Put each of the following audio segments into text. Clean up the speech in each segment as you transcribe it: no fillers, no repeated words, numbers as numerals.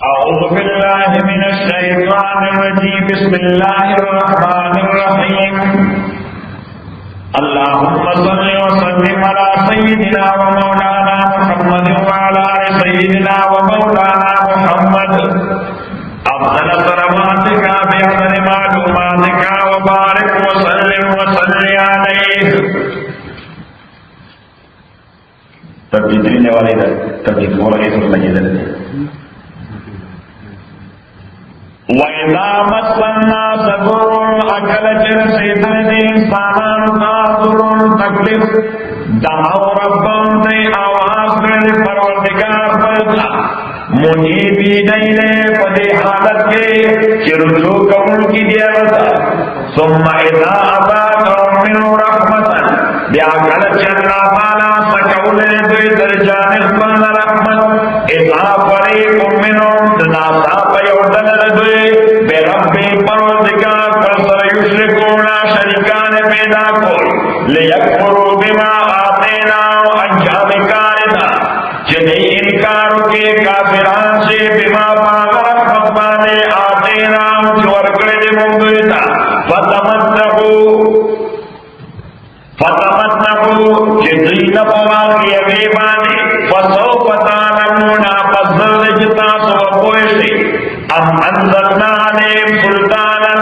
أعوذ بالله من الشيطان الرجيم بسم الله الرحمن الرحيم اللهم صل وسلم على سيدنا ومولانا محمد وعلى آل سيدنا ومولانا محمد أفضل صلواتك بأفضل معلوماتك وبارك وسلم وصل عليه. تبجید لینے والے ادھر تبجید ہو رہی سر لگے ادھر. وَإِذَا مَسَّ النَّاسَ ضُرٌّ أَكَلَ جِرْسِدَ الْإِنسَانَ ضُرٌّ تَكْلِفُ دعوا ربهم دے آواز کرے پروردگار بلتا منیبین الیہ پدے حالت کے چرجو قول کی دیارتا ثم اذا اباقهم من رحمتا بیا کلچ اللہ تعالیٰ سکولے دے درجان اخبان رحمت اذا فریق منهم دناسا پیوردن دے بے رب پروردگار فسر یشرکونا شرکان پیدا کوئی لیکفروا بما آتینا انجام کارنا جنہی انکاروں کے کافران سے بما پاغر خطبانے آتینا چورکڑے دے مبیتا فتمتنہو جدین پواقی اغیبانے فسو پتانمونا پسر جتا سو پوئسی ام انزلنا علیہم سلطانا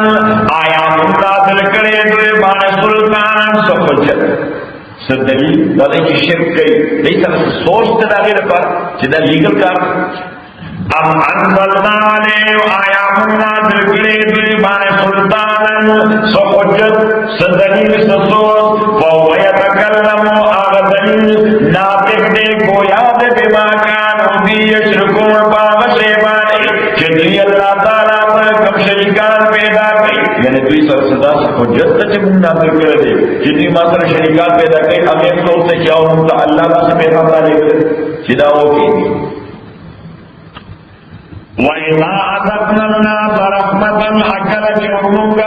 آیا منتاثر کرے دوئے بان سلطانا سفجت دلیل دادے کی شرک گئی نہیں سر سوچتے داغیر پر جدا لیگل کار ام انزلنا علیہم آیا منتاثر کرے دوئے بان سلطانا سفجت دلیل سسوس فہو یتکلم آغا دلیل ناطق دے گویا دے بما کانو بھی یشرکون باغ شیبانی جدی اللہ تعالیٰ پر کم شریکان پیدا کی یعنی دوی سر صدا سے حجت تچے من ناظر کر دے جدی ماثر شریکان پیدا کی ہم ایک لوگ سے کیا ہوتا اللہ کا سے پیدا دارے کرے جدا ہو کی وَإِذَا أَذَقْنَا النَّاسَ رَحْمَةً أَكَلَ جِرْمُكَ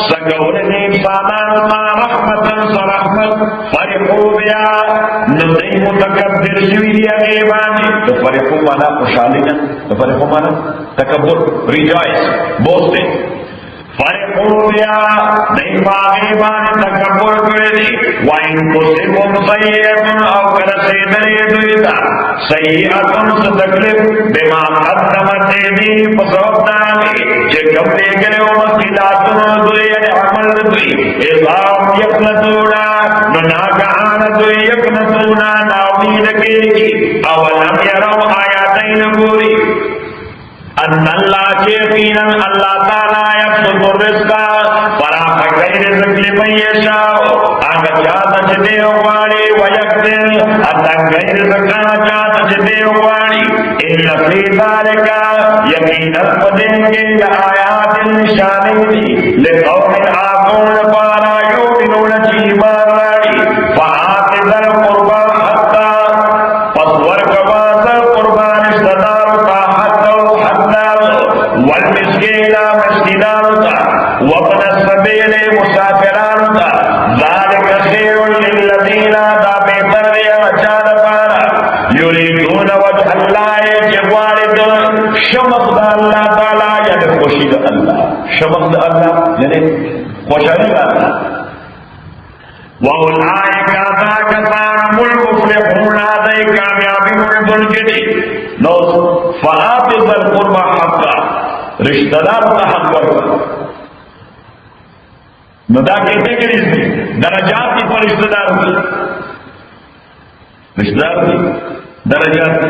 سَكَوْرِنِ فَانَانَا رَحْمَةً سَرَحْمَةً فَرِحُوا بِهَا نُدَيْ مُتَكَبِّرْ شُوِيَ غِيبَانِ تو فرحو مانا خوشحالینا تو فرحو مانا تکبر ریجائز بوستے فرحوا بها نہیں باغیبان تکبر کردی وَإِن تُصِبْهُمْ سَيِّئَةٌ أَوْ كَرَسِيدَنِ دویتا سَيِّئَةٌ ستکلف بما قدمت ایدیہم فسوبدانی چکم لے گرے و مسئلاتن دوی یعنی عمل دوی اِذَاهُمْ يَقْنَتُونَا نُنَاكَعَانَ دوی يَقْنَتُونَا ناومید کیگی اولم یرو آیاتین گوری ان اللہ یقینا اللہ تعالیٰ یبسط الرزق فراخ غیر رزق لمن یشاء آگا چاہتا چدے ہواری ویقدر اتن غیر رزقنا چاہتا چدے ہواری ان فی ذالک یقینا پدیں گے لآیات نشانی دی لقوم آقون پارا یومنون چیمان راری فآت ذر قربا حتی پسور کباز قربان اشتدار والمسكين مسكينان وابن السبيل مسافران ذلك خير للذين بهتر رجال پارا يريدون وجه الله جوارد شمس الله تعالى يعني خوشی الله شمس الله يعني خوشحالی الله وَأُولَٰئِكَ ذَاكَ الْمُفْلِحُونَ ذَي کامیابی مُلْجِدِ نو فَآتِ ذَا الْقُرْبَى حَقًّا رشتہ دار کا حق ورکا ندا کہتے کہ درجات کی پر رشتہ دار کی درجات کی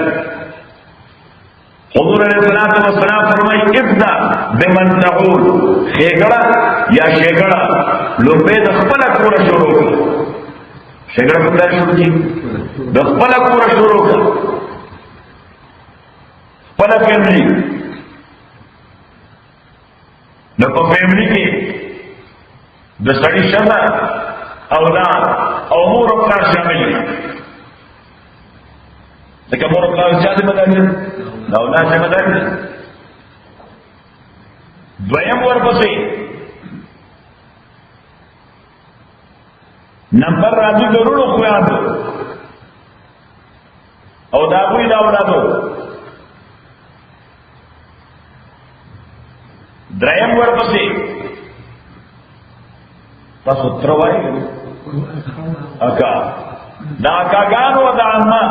حضور علیہ السلام فرمائی ابدا بمن تعود خیگڑا یا شیگڑا لوپے دخپلا کورا شروع کر شیگڑا بندہ شروع کی دخپلا کورا شروع کر پلا فیملی نو په فیملی کې د سړي ښځه اولاد او مور او پلار شامل دي ځکه مور او پلار چا دې مدار دي د اولاد څخه مدار دي دویم ورپسې نمبر راځي د ورونو خویندو او د هغوی د اولادو دریم ورپسې تاسو تر وایي اکا دا اکاګانو د عامه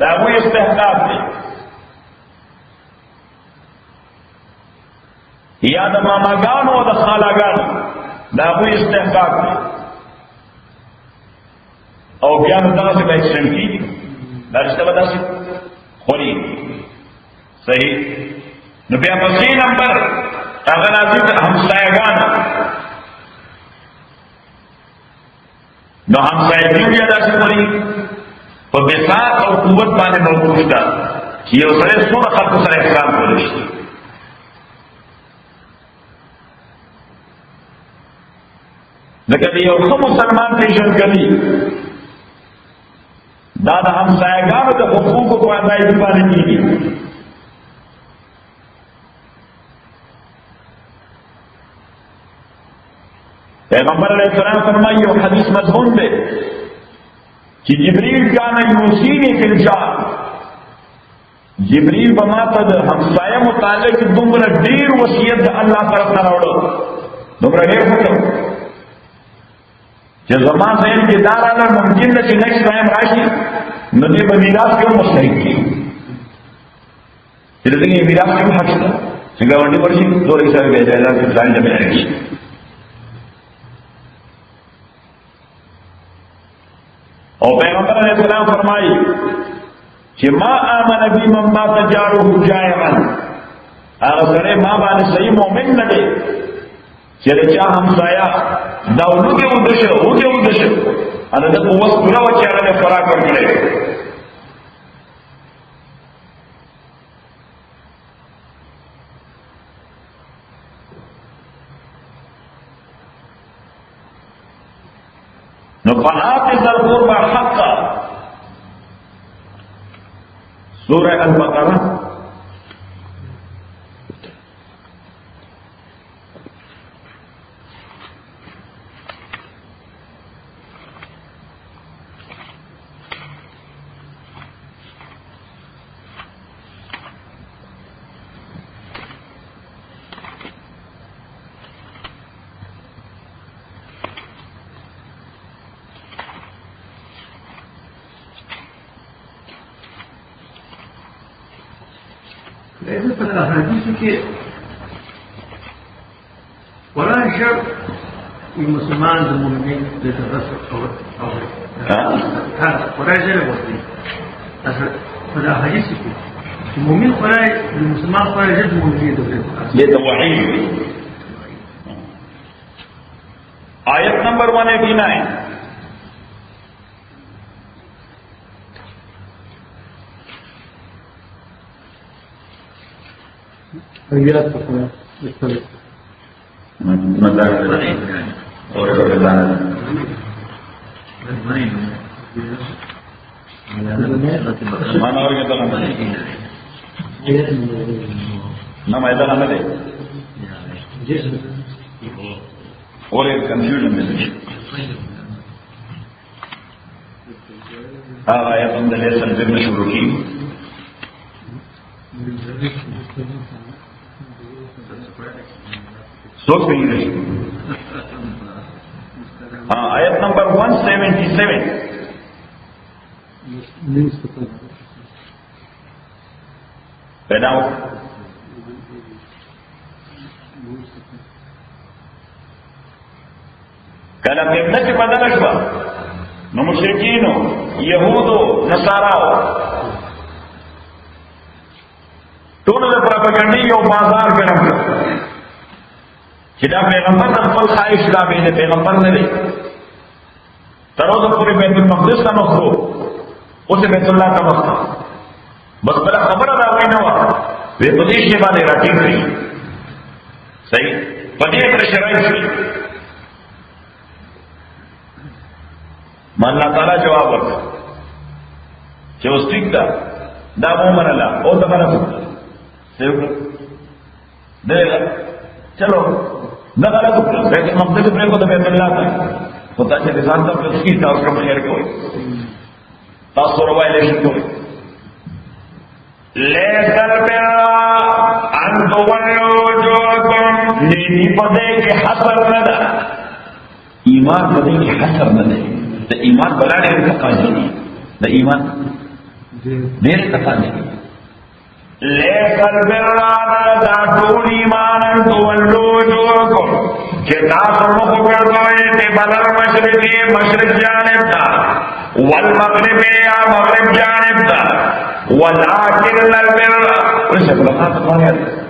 دا وی استحقاق دی یا د ماماګانو او د خالاګانو دا وی استحقاق دی او بیا نو دغه څه به اکشن کیږي دا رشته به داسې خوري صحیح نو بیا پسې نمبر هغه نازل همسایګانو نو همسایګي بیا داسې خوري په بساط او قوت باندې موقوف ده چې یو سره څومره خلکو سره احسان کولی شي لکه د یو ښه مسلمان پیژندګلي دا د همسایګانو د حقوقو په ادایګي باندې کېږي پیغمبر علیہ السلام فرمائی یو حدیث مضمون دے کہ جبریل کان یوصینی فی الجار جبریل بما ته د همسایه متعلق دومره ډیر وصیت د الله طرف نه راوړو دومره ډیر وکړو چې زما ذهن کې دا راغله ممکن ده چې نیکسټ ټایم راشي نو دې به میراث کې مستحق کړي چې دې میراث کې حق شته څنګه باندې ورشي دوی سره به ځای کې ځان نه ملي او پیغمبر علیہ السلام فرمائی کہ ما آمن بی من ما تجارو جائعا اگر سرے ما بانے صحیح مومن نہ دے چلے چاہ ہمسایا دا اوگے ادش انا دا قوت پورا وچے اگر فرا کر کرے نفعات ذل قربى حقا سورہ البقرہ ایسے پر حدیث کے قرآن شرط مسلمان مومنین د ترسل اور قرآن شرط ہوتی پر حدیث کے مومن قرآن مسلمان قرآن شرط مومنین یہ توحید آیت نمبر 189 ایات پکڑا اور ایک کنفیوژن میں آیت ہم دلیل سنجر میں شروع کی سوچ نہیں رہی ہاں آیت نمبر 177 پیدا ہو کله قبله چې بدله شوه نو مشرکینو یهودو نصاراو ټولو د پروپاګاندا یو بازار ګرم کړ چې دا پیغمبر د خپل خواهش تابع دی پیغمبر نه دی تر اوسه پورې بیت المقدس ته نو خو اوس بیت الله ته وخت بس بل خبره دا وای نه و په دې شی باندې راټینګ کړی صحیح په دې پر شرایط شي ما الله تعالی جواب ورکړ چې اوس ټیک ده دا مو منله او دا منله څه دغه چلو دغه له بیت المقدس پر کو د بیت الله ته خدای چې ځان ته په سکی تاسو کوم خیر کوي تاسو وروايل شي کوي لیکن بیا ان تو ولو جو دینی پدے کے حسر ندا ایمان پدے کے حسر ندا دا ایمان بلانے کے تقاضے نہیں دا ایمان دیر تقاضے نہیں لیس البرانا دا طول ایمانا تولو جوکم کہ تاثر مخبر دوئے تے بدر مشرقی مشرق جانب تا والمغرب یا مغرب جانب تا ولیکن البرانا اسے بلخات قوانیت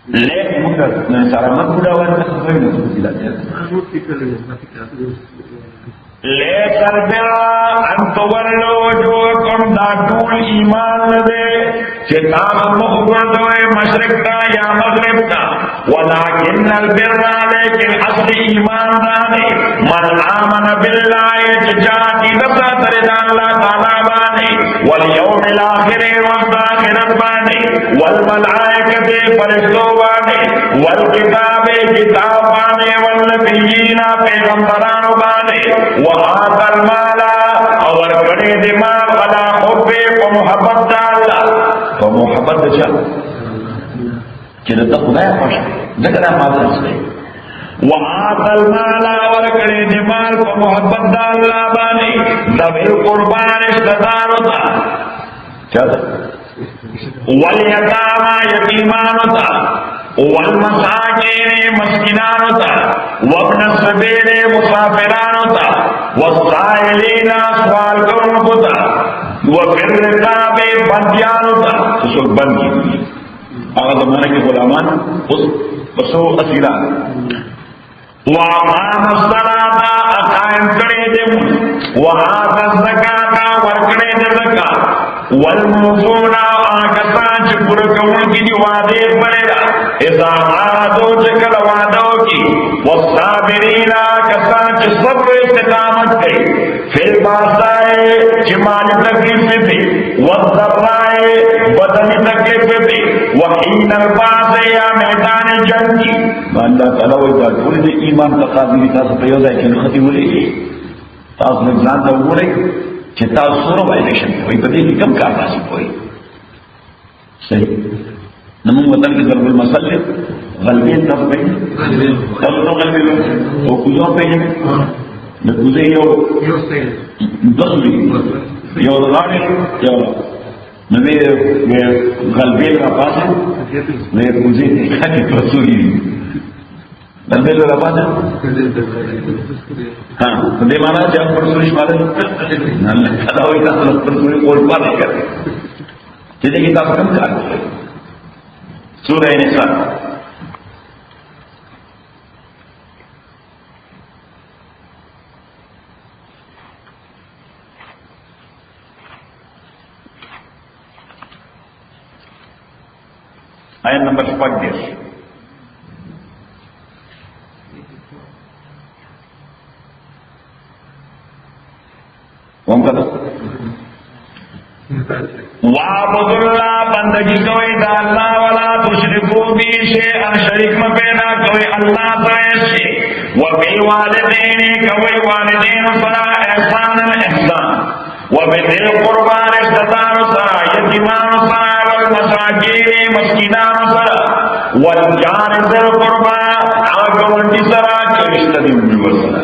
لیکن مگر سارا مت بڑا ہوا ہے لیکن برا ان تولو وجوہکم دا طول ایمان دے چتاب مخبر دوئے مشرق تا یا مغرب تا ولیکن البرا لیکن اصل ایمان دانے من آمن باللہ چاہتی دفتا تردان اللہ تعالیٰ بانے والیوم الاخر والآخرت بانے والملائکت فرشتو بانے والکتاب کتاب بانے والنبیین پیغمبران بانے وآت المالا اور کڑے دماغ علا حبے و محبت ڈالا و محبت چل چلتا خدای خوش ذکر مادر سے وآت المالا اور کڑے دماغ و محبت ڈالا بانے ذوی القربان اشتدار ہوتا چل والیتاما یتیمان ہوتا والمساکین مسکنان ہوتا وابن السبیل مسافران ہوتا والسائلین سوال کرن ہوتا وفی الرقاب بندیان ہوتا سسوک بند کی ہوئی آغا زمانہ کے غلامان اسو اسیران وَأَقَامَ الصَّلَاةَ أَقَائِمْ کڑے دم وَآتَ الزَّكَاةَ وَرْکڑے دے زکاة وَالْمُوفُونَ آکسان چھ پرکون کی جو وعدے پڑیرا اذا عادو چکل وعدو کی والصابرین آکسان چھ صبر استقامت گئی پھر باسائے چھ مالی تکلیف بھی والضرائے بدنی تکلیف بھی وحین الباس یا میدان جنگ کی اللہ تعالیٰ وی بات پوری دے ایمان تقاضی تاسو پیوزا ہے کہ نخطی ہو رہی تاسو نگزان تا ہو رہی کہ تاسو سورو وائلیشن ہوئی بدے کی کم کار ناسب ہوئی صحیح نمون وطن کی ضرب المسلم غلبین تاسو پہ تاسو تو غلبی لو وہ کجوں پہ ہیں نکوزے یو دسوی یو رانے یو نوے غلبین کا پاس ہے نوے کجے دیکھا کہ پرسوئی غلبین کا پاس ہے ہاں دے مانا جب پرسوئی مانا اللہ کھدا ہوئی تاسو پرسوئی قول پا نہیں کرتے جیسے کہ تاسو کم کار کرتے سورہ نساء آیت نمبر 25 کون کا وَعْبُدُ اللَّهَ بندگی کوئی دا اللہ ولا تشرکو بی شیئا شریک میں پیدا کوئی اللہ تعالی سے وَبِالْوَالِدَيْنِ کوئی والدین سرا احسان الاحسان وَبِذِي الْقُرْبَى رشتدار سرا یتیمان سرا والمساکین مسکینان سرا والجار ذی القربى گاونڈی سرا رشتہ دیو سرا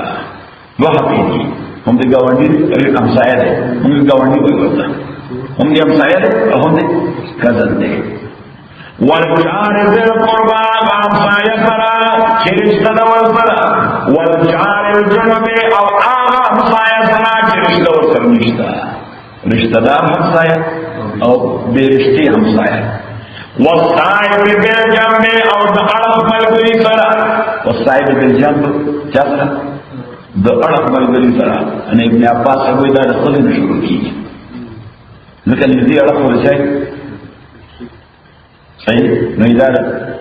وہ حقیقی ہم دے گاونڈی ہمسایہ ہے ہم دے گاونڈی کوئی ہوتا ہے ہم دے ہمسایہ ہے اور ہم دے کزن دے والجار ذی القربى ہمسایہ سرا رشتہ دور سرا والجار الجنب اور آغا ہمسایہ سرا رشتہ دور سر رشتہ دار ہمسایہ اور بے رشتے ہمسایہ والصائب بالجنب اور دعڑف ملگری سرا والصائب بالجنب کیا سرا دعڑف ملگری سرا یعنی ابن عباس سے کوئی دار خود نے شروع کی لیکن نزدی اڑف ہو جائے صحیح نہیں دار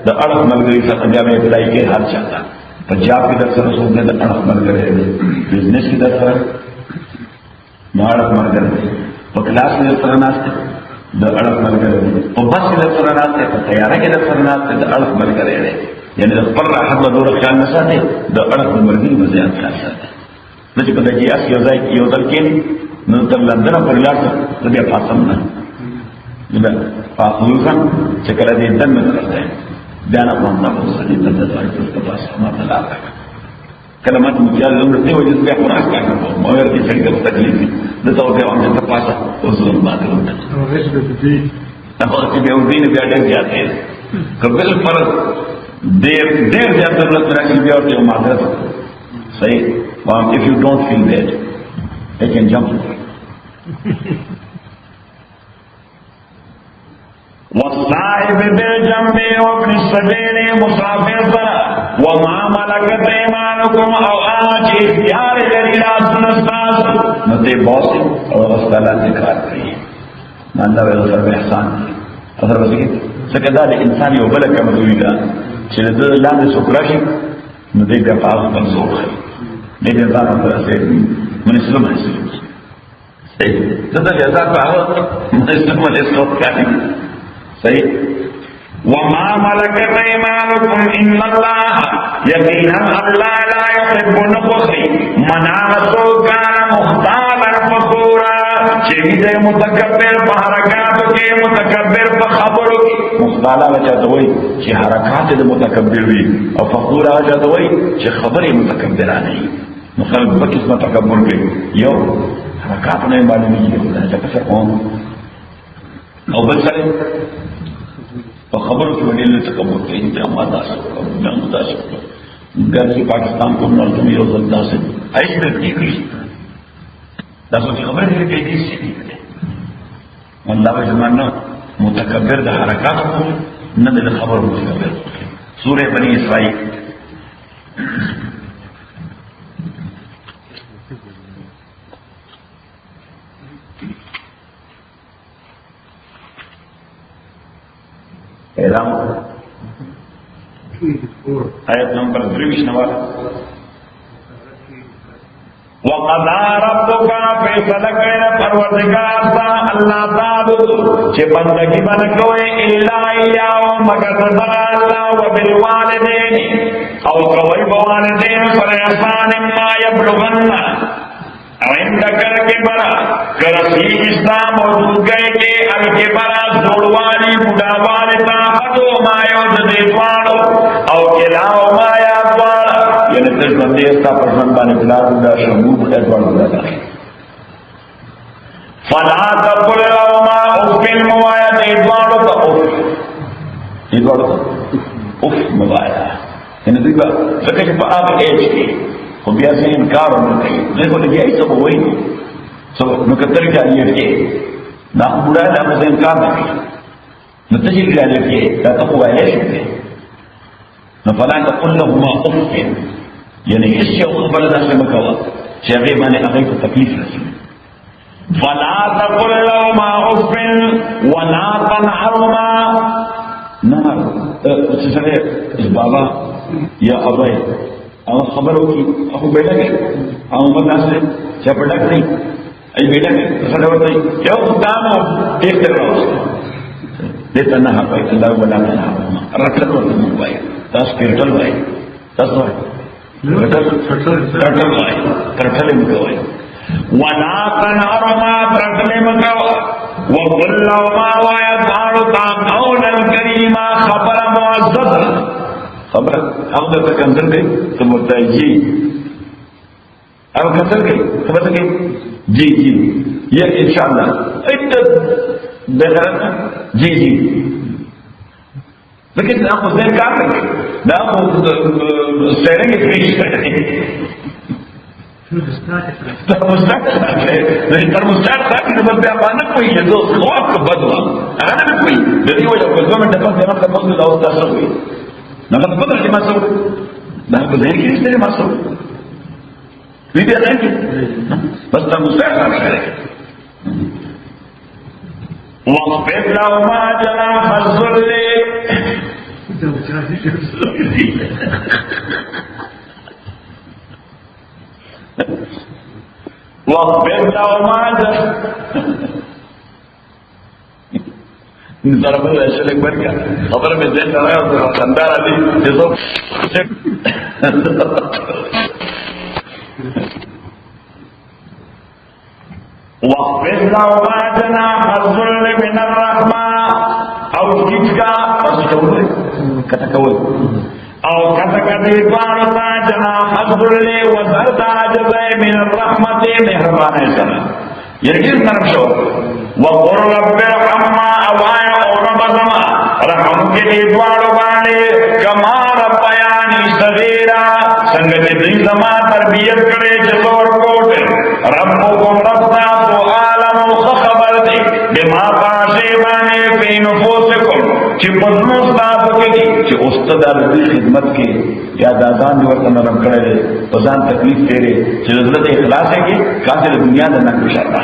دعڑف ملگری سرا جب ابتدائی کے حال چاہتا پنجاب کی طرف سے رسول نے دعڑف ملگری بزنس کی طرف سے دعڑف ملگری اور کلاس میں طرح ناستے دا اڑف ملگرے اور بس کی طرف ناستے اور تیارہ کی طرف ناستے دا اڑف ملگرے یعنی دا پر راحت و دور خیال نساتے دا اڑف ملگرے مزیاد خیال ساتے نچے پتہ جی اس یوزائی کی یوزل کینی نو تر لندن پر لاړ ته بیا پاسم نه دا خصوصا چې کله دې دنه درته بیا نه باندې اوسه دې ته د وایي په پاسه ما ته لاړ کله ما ته مجال لور دی وجه بیا خوراک کاږم مګر دې څنګه تکلیف د تو بیا باندې په پاسه اوسه باندې هغه چې بیا ودین بیا ډېر ځاته قبل پر ډېر ځاته ضرورت راځي بیا ورته معذرت صحیح if you don't feel that I can jump والصاحب بالجنب وابن السبيل مسافر سره وما ملكت ايمانكم او اجي اختیار لري لاسونه تاسو نو دې بوس او استاد ذکر کوي الله له سره احسان اثر وځي څنګه دا انسان یو بل کمزوري ده چې د لاندې سوکراشي نو دې په پاس منځور خي دې په ځان سره من اسلام صحیح دا جزاء په هغه من اسلام له څخه کوي صحیح وما ملكت ايمانكم ان الله يقينا الله لا يحب نبخي من عصوا كان مختالا فخورا چویدے متکبر په حرکاتو کې متکبر په خبرو کې مختالا وجاته وي چې حرکات د متکبر وي او فخورا وجاته وي چې خبرې متکبرانه وي نو خلک په قسمه تکبر کوي یو حرکات نه معلومیږي چې څه کوم او بل څه په خبرو کې وړي له تکبر کوي چې ما تاسو ګر کې پاکستان کو نور ته یو ځل داسې ایس په کې کړی دا څه خبره دې کې دي چې الله زمانه متکبر د حرکات کو نه د خبر متکبر سورہ بنی اسرائیل اعلان آیت نمبر 23 نمبر وقضى ربك فیصلہ کړه پروردگار تا الله تعالی چې بندگی باندې کوي الا اياه مگر الله وبالوالدين او کوي بوالدين پر احسان ما يبلغن عندك الكبر کرسی اسلام موجود گئے کہ الکبر زوڑوالی بڑھاوالی طاقتو ما یود دیتوانو او کلاو ما یادوالا یعنی تر بندی استا پرسن بانی پلار دا شمود ادوان دا فلا تقل لهما اف الموایا دیتوانو تا اف موایا یعنی دیگا لکه چې په هغه ایج کې خو بیا څه انکار ونه کوي نه کوي بیا هیڅ به وایي سو نو کتر کې اړیږي کې دا بوډا دا څه انکار نه کوي نو ته چې لري کې دا ته وایي شي نو فلا تقل لهما اف یعنی هیڅ یو خبره ده چې مکوه چې هغه باندې هغه ته تکلیف رسېږي فلا تقل لهما اف ولا تنهرهما نهر څه سره بابا یا ابای او خبروں کی ابو بیٹا کے او مدد سے چپڑک نہیں ای بیٹا کے خبر نہیں کیا دام ایک کر رہا ہوں دیتا نہ پائی اللہ بنا نہ رٹل ورته موبایل تاسو پیرټل وای تاسو وای رټل وای ترټل موبایل ولا تنهرما ترټل مکوا وقل لهما ويدعو قولا كريما خبر معزز خبر هغه ته کندل دی ته ورته جی او کتل کې خبر ته جی جی یا ان شاء الله ایت دغه جی جی لیکن اخو ځین کار کوي دا اخو سره کې پیش کوي ترموستات تاکي د بل بیا باندې کوي چې دوه خواف کو بدوا هغه نه کوي د دې وجه په کومه ټکو نه خبرو دا او تاسو کوي نقد بدل کې مسو دا په دې کې څه مسو وی دې راځي بس ترموستات راځي واخفض لهما جناح الذل واخفض لهما ضرب الله شلك بركة خبر من ذهن رأيه وخندار عليه يصف واخفض لهما جناح الذل من الرحمة او ټیټ کا پس کول کته کول او کته کدی دوارتا جناح الذل وذرد عجز من الرحمة مهربانه سره یقین نرم شو وقر رب ارحمهما اوایا او رب زما رحم کې دوارو باندې کما ربیانی صغیرا څنګه چې دوی زما تربیت کړې چې څور کوټ ربکم ربنا تو عالم خبر دی بما پاسه باندې په نفوسکم چې پدمو تاسو کې چې استاد د خدمت کې یا دادان دی ورته نرم کړی په ځان تکلیف تیرې چې حضرت اخلاص کې کافر دنیا د نه کوشاته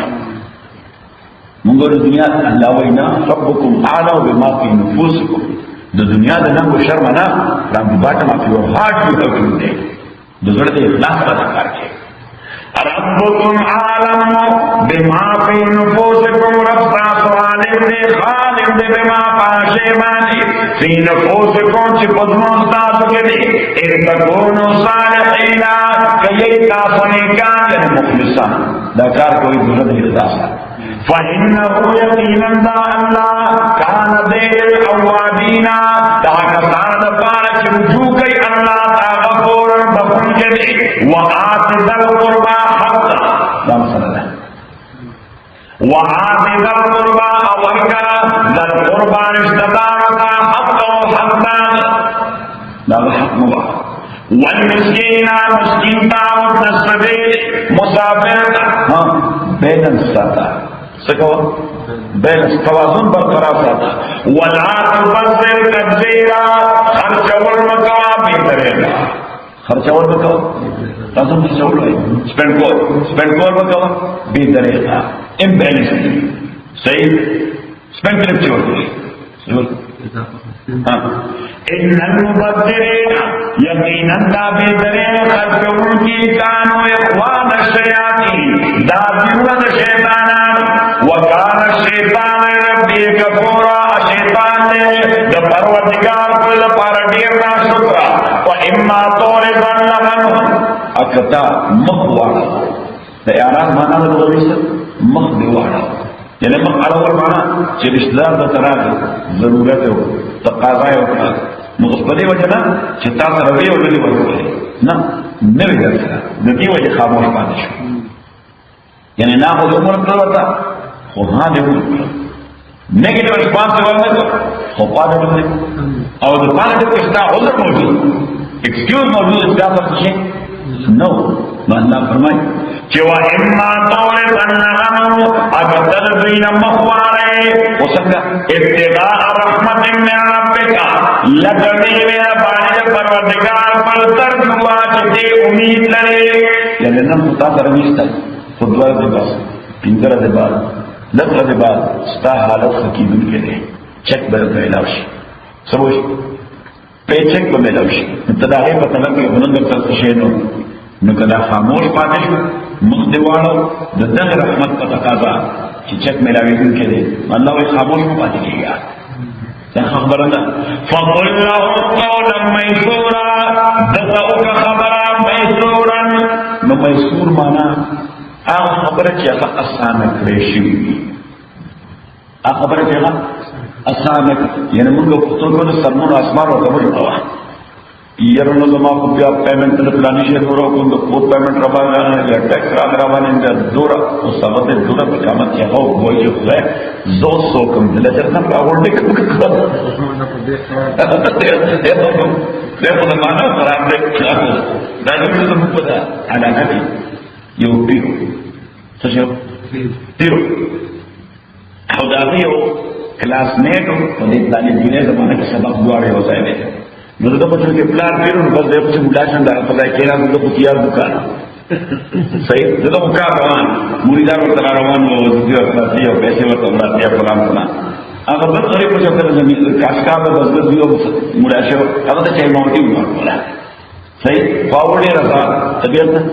موږ د دنیا الله وینا ربکم اعلم بما فی نفوسکم د دنیا د نه شرم نه رام باټه ما په هارت کې کوي د زړه د اخلاص په کار کې ربکم عالم بما فی نفوسکم رب تاسو عالم دی خالق دی بما پاشیمانی فی نفوسکم چې پدمو تاسو کې دی ان تکونو صالحین کئی تاسو نیکان مخلصان دا کار کوئی ضرورت اخلاص فإنه يقينا الله كان دير الأوابين دا كسان پارا چې رجوع کوي الله تا غفور بخون کې وآت ذا القربى حقا دا مسله وآت ذا القربى ورکا ذا القربى رشتدار کا حقا حقا دا حق مباح والمسكين مسكين تا والسبيل مسافر تا بیلنس ساتا سکو بیلنس توازن برقرار ساتا ولا تبذر تبذیرا خرچول مکوا بهتره خرچول مکوا تاسو خرچول وای سپینډ کول مکوا بهتره ام بیلنس صحیح سپینډ کړئ ان المبذرين یقینا دا بهتره خرچول کی کانو اخوان الشیاطین دا دیوان شیطانان وکان الشیطان ربی کفورا شیطان نے دا پروردگار پر پارا دیر نا شکرا و اما طورزن لغنو اکتا مخوانا دا اعراض مانا دا دوریسا مخ دیوانا یعنی مخ اڑور مانا چی رشتدار دا تراغی ضرورت ہو تقاضائی ہوتا مغفلی وجہ نا چی تاثر روی و للی ورکولی نا نوی درسا ندی وجہ خاموش پانے شو یعنی نا خود عمر کرتا خو ہاں دے عمر کرتا نیگیٹو ریسپانس ورنے تو خو پانے بندے اور دو پانے جب کستا عذر موجود ایکسکیوز موجود اس کا سکشے نو اللہ فرمائی چوا اما طول تنغنو اگر تلدین مخوارے ہو سکتا ابتغاء رحمت من ربکا لگنی میرا بانی پروردگار پر ترجوا چتے امید لرے یعنی نم خطا ترمیستا خودوار دے باس پندر دے بعد لطر دے بعد ستا حالت حکیمن کے لئے چک بلد میلاوشی سبوش پے چک بمیلاوشی ابتدائی پتنگ کے بلندر ترسشینو نکدا خاموش پاتے شو مخدوانو ددن رحمت کا تقاضا چی چک میلاویدن کے لئے اللہ وی خاموش پاتے کی گیا خبرنا فقل له قولا میسورا دتاؤک خبرا میسورا نو میسور مانا آغا خبر چی اخا اسانک ریشوی آغا خبر چی اخا اسانک یعنی منگو پتون کو سرمون اسمان و خبر جواب یرنو زما کو بیا پیمنٹ پلانی شهر ورو کو کو پیمنٹ ربا یا ٹیکس ربا نے دورا او سبب دورا قیامت یا ہو وہ جو ہے 200 کم دل جتنا اورڈ کے دیکھو نہ مانا خراب دے دایو تو پتہ انا نبی یو پیرو سچو پیرو خدایو کلاس میٹ کو دې دې زمانه کې سبق دواره ہو ځای نو دا پچھو کے پلان پیرو نو بس دے پچھو ملاشن دا پتائی کینا نو دا پتیار بکانا صحیح دا مکا روان موریدار ورطا روان و وزدی ورطاتی و پیسے ورطا امراتی اپلام کنا اگر بس غریب پچھو کر زمین کاشکار دا بس دیو ملاشن اگر دا چاہی موٹی ہوئی مولا صحیح فاور دے رضا طبیعت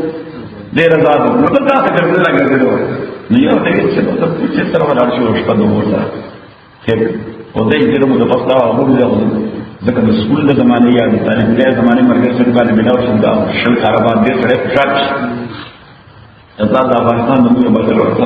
دے رضا دا مطلب دا سکر دے لگا دے دو نو یہ ہوتا ہے کہ پچھے طرف لارشی وشپا دو مورتا خیر و دے جیرو مدفصلہ و ابو دے ذکر سکول د زمانه یا د طالب له زمانه مرګ سره باندې ملاو شو دا شل کاروبار دې سره پښاټ دا د افغانستان د موږ بدل ورته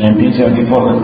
1974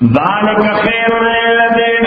ذلك خير للذين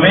2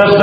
10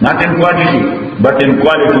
not in quantity but in quality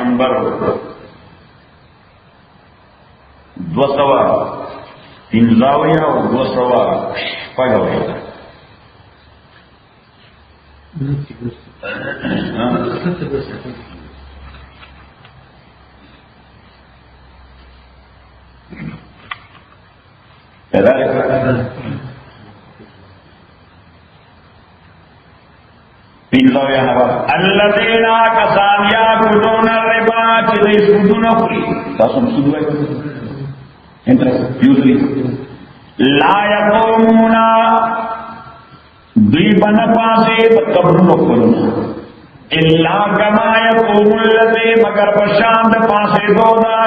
number 215 او 215 كذلك الذين كسان يأكلون الربا يسودون خري تاسم سودوا interest usually لا يقومون ضيبنا پاسے قبرونو کرنا الا كما يقوم الذي مگر پشاند پاسے دودا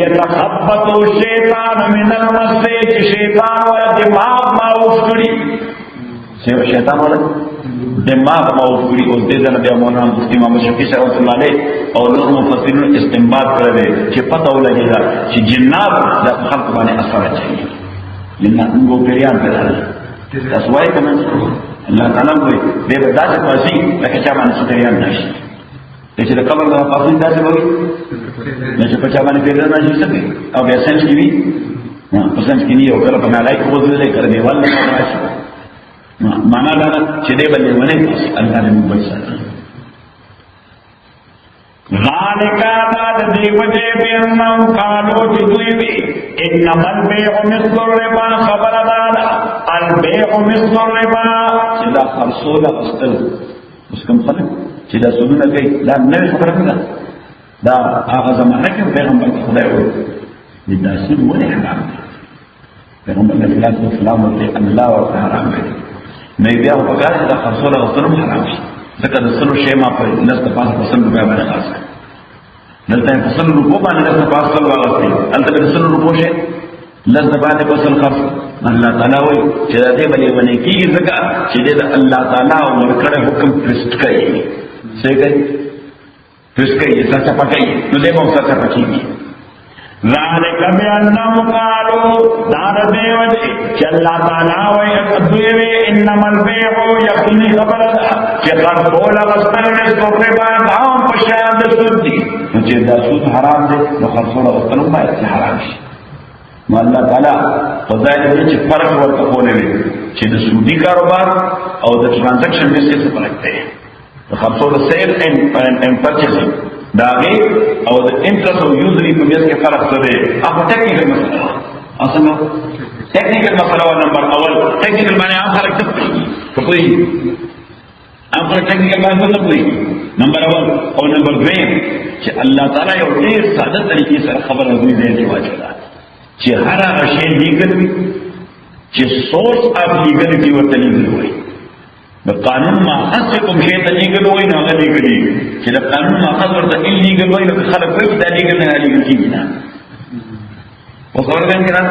يتخبط الشيطان من المس شیطان والا دماغ معوف کری شیطان والا دماغ معوف کری اس دے دن بیا مولانا مفتی محمد شفیع صاحب رحمۃ اللہ علیہ اور نور مفسرین استنباط کرے کہ پتہ لگے گا کہ جنات دا خلق باندې اثر چاہیے جنات کو پیریان پیدا تسوای کنا الله تعالی وي دې به داسې پاسي لکه چا باندې ستریان نشي چې د قبر نه پاسي داسې وي چې په چا باندې پیدا نشي څه او بیا سنس کی وي پسند کی نه او کله په ملائکه وځي کړه دی والله راشي معنا دا چې دې باندې ونه الله دې موږ سره ذالک بعد دې وجه بیرنو قالو چې دوی وي انما البيع مثل الربا خبر دادا البيع مثل الربا چې دا خرصول غسل اوس کوم خلک چې دا سودونه کوي دا نوې خبره ده دا هغه زمانه کې پیغمبر خدای وایي دا سود ولې حرام دی پیغمبر علیه السلام ورته الله او حرام دی مې بیا په کار دا خرصول غسل حرام شي ځکه د سلو شی ما په لست پاسه پسند روپیا باندې خاص کړ دلته پسند روپو باندې لست پاسه واغستې انته د سلو روپو شی لست باندې پسند خاص الله تعالی وایي چې دا دې باندې باندې کیږي ځکه چې د الله تعالی ورکړه حکم پرست کوي څه کوي پرست کوي څه پټي نو دې مو څه پټي ذالک بأنهم قالوا دار دیوجی کہ اللہ تعالیٰ وی انما البیع یقینی خبر کہ قد بولا غستر رزق ربا دعام پشاند سود دی مجھے دا سود حرام دے وقد بولا غستر باید سے حرام شی اللہ تعالیٰ فضائل دی چھ فرق ورطا کھولے وی چھ دا سودی کاروبار او دا ٹرانزیکشن میں سے فرقتے ہیں وقد بولا سیل اینڈ پرچیسنگ داغی او د انټرست او یوزلی په میس کې فرق څه دی هغه ټیکنیکل مسله اصلا ټیکنیکل مسله نمبر اول ټیکنیکل معنی عام خلک څه کوي عام خلک ټیکنیکل معنی څه کوي نمبر اول او نمبر 2 چې الله تعالی یو ډیر ساده طریقې سره خبره دوی دی چې واچولا چې هر هغه شی لیګل وي چې سورس اف لیګلټي ورته لیګل وي د قانون ماخذ کوم شی ته لیګل وای نه هغه لیګلی چې د قانون ماخذ ورته لیګل وای نو خلک وایي دا لیګل نه لیګل کیږي نه او خبره ده کنه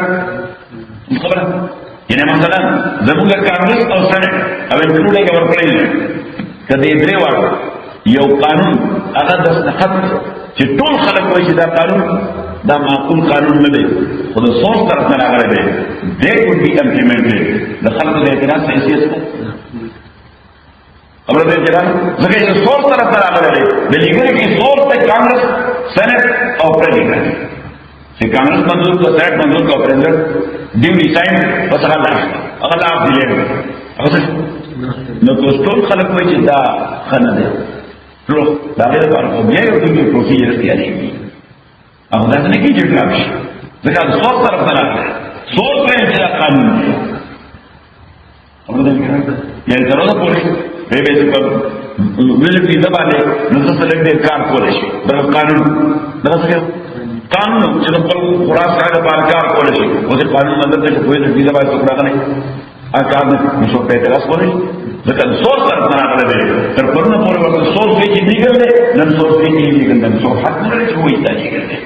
خبره ینه مثلا زموږ کانګرس او سنټ او انکلوډینګ اور پلیز کدی درې واړه یو قانون هغه د خط چې ټول خلک وایي چې دا قانون دا معقول قانون نه دی خو د سوچ طرف نه راغلی دی دې کوډ بي امپلیمنټډ د خلکو د اعتراض څخه هیڅ خبر دے جناب ځکه چې سورس طرف ته راغلی د لیګل کې سورس ته کانګرس سېنات او پریزیډنټ چې کانګرس منظور کو سېنات منظور کو پریزیډنټ ډیو ډیساین پس هغه لا دی هغه نو ټول خلک وایي چې دا خنه ده نو دا غیر کار او بیا یو دغه پروسیجر تیاری کی هغه دا نه کیږي چې ځکه د سورس طرف ته راغلی سورس په انتها قانون دی خبر دے جناب یعنی ضرورت پوری به به ویل کی دباله نو څه لګي کار کولای شي دا قانون دا څه قانون چې په قرآن سره د کار کولای شي او د قانون مدد ته کوئی د دې باندې څوک راغلی اګه نو څه په اعتراض کوي ځکه سوچ سره نه راغلی تر پرونه پورې ورته سوچ کې چې دیګل دي نن سوچ کې چې دیګل دي سو حق نه لري چې وایي دا دیګل دي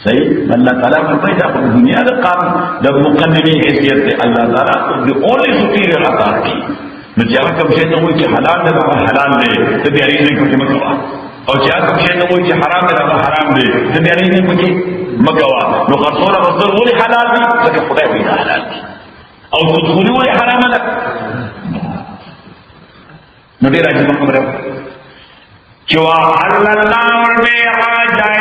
صحیح الله تعالی فرمایي دا په دنیا د قانون د مقننی حیثیت دی الله تعالی د اونلی سپیریئر اتھارټي نو چې هغه کوم شی ته وایي چې حلال دی هغه حلال دی ته بیا یې نه کوي مکوا او چې هغه کوم شی ته وایي چې حرام دی هغه حرام دی ته بیا یې نه کوي مکوا نو خرصوله غسل ولې حلال دی ځکه خدای وایي دا حلال دی او تدخلي ولې حرام ده نو ډېر عجیبه خبره چې وحل الله البيع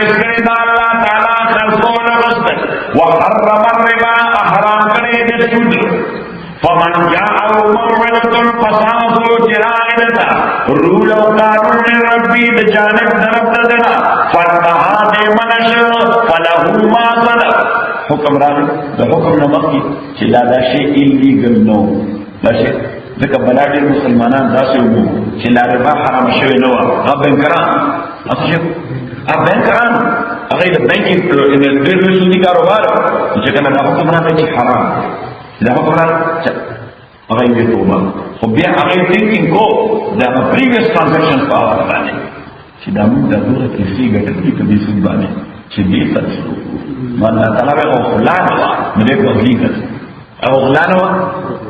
جائز کرے دا اللہ تعالیٰ خرصون غصت وحرم الربا احرام کرے دے سود فمن جاءه موعظة فساسو جرائدتا رول و قانون ربی جانب طرف دنا فانتہا دے منش فلہو ما صدق حکم رانے دا حکم نمک کی چلا دا شے ایلیگل نو دا شے ذکر بلاڈی مسلمانان دا سے امو چلا ربا حرام شوی نوا اب بینکران اب بینکران اگر بینکی دیر رسولی کاروبار چکنا دا حکم رانے چی حرام دا حکم رانے اگر یہ توبہ خب بیا اگر تhinking کو دا previous transactions پا آفر رانے چی دا مون دا دورا کسی گٹر کی کبھی سن بانے چی دیتا سلو ما اللہ تعالیٰ بے اغلان ہوا مدے کو اگلی کر اغلان ہوا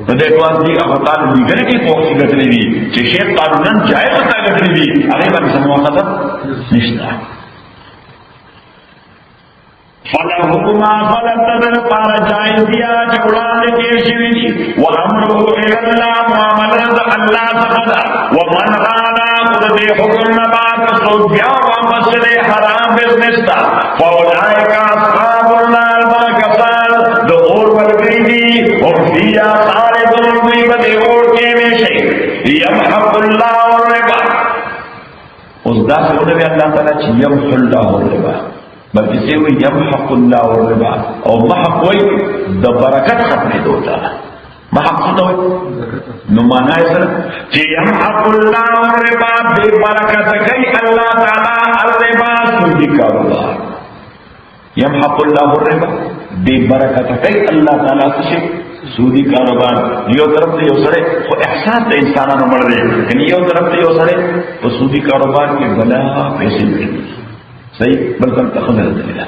مدے کو اگلی اغلان دیگر کی پوکسی گٹری بھی چی شیخ قانوناً جائے بتا گٹری بھی اگر بانی سموہ خطر نشتا فَلَهُ مَا فَلَتَّدَرْ پارا جائز دیا جکڑان کیشوی وَأَمْرُهُ إِلَى اللَّهِ مُعَمَلَدَ اللہ سخدا وَمَنْ غَانَا قُدْ حُکم نبات صُبْيَا وَمَسْلِ حرام بزنستا فَأُولَئِكَ أَصْحَابُ النَّارِ مَكَسَانَ دُخُولُ وَالْغِيدِ هُمْ فِيهَا خَالِدُونَ ضِيبَتِ اور کے میں سے يَمْحَقُ اللَّهُ الرِّبَا اس دا سے انہوں نے اللہ تعالیٰ چی يَمْحُ اللَّهُ الرِّبَا بلکہ سے وہ یمحق اللہ الربا اور محق ہوئی دا برکت ختم دوتا محق ہوتا ہوئی نمانا ہے سر کہ یمحق اللہ الربا بے برکت کئی اللہ تعالیٰ الربا سودی کاروبار یمحق اللہ الربا بے برکت کئی اللہ تعالیٰ سے سودی کاروبار یہ طرف سے یہ سڑے وہ احسان تو انسانوں مڑ رہے لیکن یہ طرف سے یہ سڑے وہ سودی کاروبار کے بلا پیسے ملے صحیح بلکہ تخمیر دلیلہ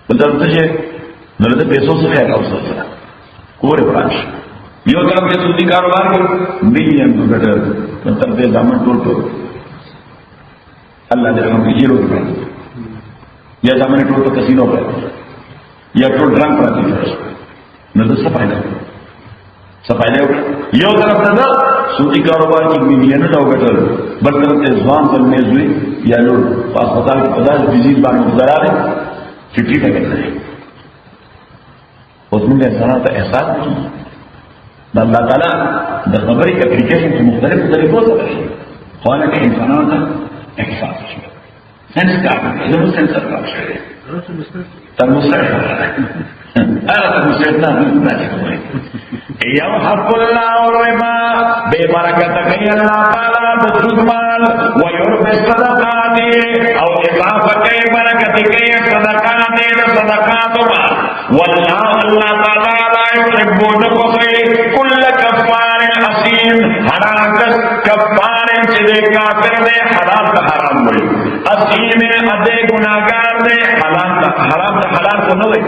بلکہ تجھے نرد پیسوں سے خیر اوسط سرا کور برانش یہ طرف کے سودی کاروبار کے ملین کو گٹر طرف دے دامن ٹول پر اللہ دے رحم کی جیرو پر یا دامن ٹول پر کسینوں پر یا ٹول ڈرنگ پر آتی فرس نرد صفائی لے یہ طرف نظر سودی کاروبار کی ملین نو گٹر بل طرف سے زوان پر میز ہوئی یا لوگ اسپتال کے پدار ڈیزیز بار میں گزارا رہے چٹھی کا کہتے ہیں اس میں انسانوں کا احساس نہیں اللہ تعالیٰ دا خبری کا اپلیکیشن سے مختلف طریقوں سے کرے خوانا کہ انسانوں کا احساس ہے سینس کا ضرور سینسر کا ہے ترموسٹر ہو رہا ہے ترموسٹر نہ يمحق الله الربا بے برکت کئی اللہ تعالیٰ بسود مال ویربی صدقات او اضافہ کئی برکت کئی صدقات صدقات مال واللہ اللہ تعالیٰ لا يحب نقصی کل کفار حسین حراکت کفار چلے کافر دے حرام تا حرام ہوئی حسین ادے گناہگار دے حرام تا حلال کو نہ ہوئی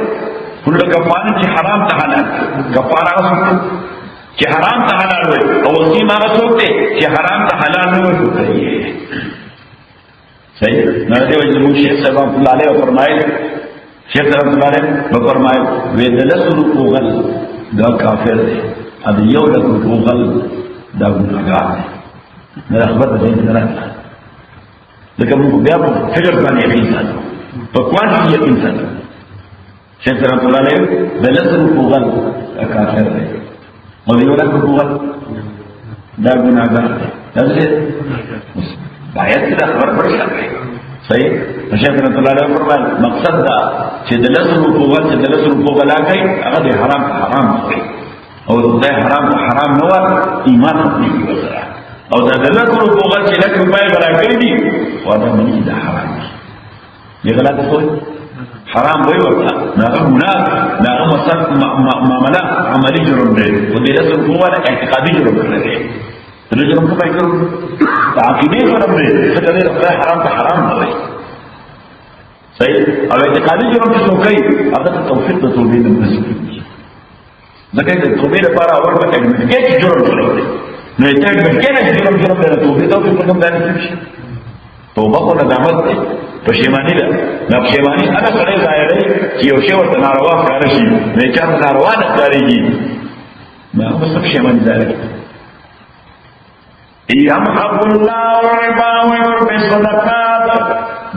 کل کفار چی حرام تا حلال کفار آسکتے چی حرام تا حلال ہوئے اور وسیم آسکتے چی حرام تا حلال ہوئے تو کریے صحیح نردے وجہ مجھ شیخ صاحب اللہ علیہ وفرمائے شیخ صاحب اللہ علیہ وفرمائے ویدلس رکو غل دا کافر دے اد یو رکو غل دا گناہگار دے میرا خبر دے نرہ لیکن مجھے بیا فکر کرنے یقین ساتھ تو کوانٹی یقین ساتھ شیخ رحمت اللہ علیہ دلسل کوغل کافر ہے اور یہ والا کوغل دا گناہگار ہے دلسل باید کی دا خبر پڑی لگ رہی صحیح شیخ رحمت اللہ علیہ فرمائے مقصد دا چھ دلسل کوغل آگئی اگر دے حرام کا حرام ہوئی اور دے حرام کا حرام نوا ایمان اپنی کی وزر ہے اور دا دلسل کوغل چھ لکھ روپائے بلا کری دی اور دا منی دا حرام ہے یہ غلط ہوئی حرام ہوئی وقتا ناغا مناغ ناغا مصر معاملہ عملی جرم دے وہ دے رسل قوانا اعتقادی جرم کر رہے تو جرم کب آئی کرو تعاقیدی جرم دے فکر دے رکھتا ہے حرام کا حرام ہوئی صحیح اب اعتقادی جرم کی سوکئی اگر توفیق تو توبید نصیب کی ذکر کہ توبید پارا اور میں ایڈمٹ کے جرم کر رہے نو ایڈمٹ کے جرم دے توبید توفیق نصیب دے نصیب توبہ کو ندامت دے پشیمانی دا نا پشیمانی انا سڑے ظاہر ہے کہ یو شیور تا ناروا کارشی نیچار تا ناروا نکاری گی نا بس پشیمانی ظاہر ہے یمحق اللہ الربا ویربی صدقات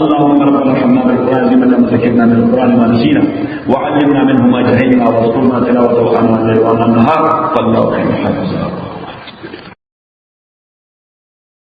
اللهم ربنا ارحمنا بالقرآن لمن ذكرنا من القرآن ما نسينا وعلمنا منه ما جهلنا وارزقنا تلاوته آناء الليل وآناء النهار فالله خير حافظا.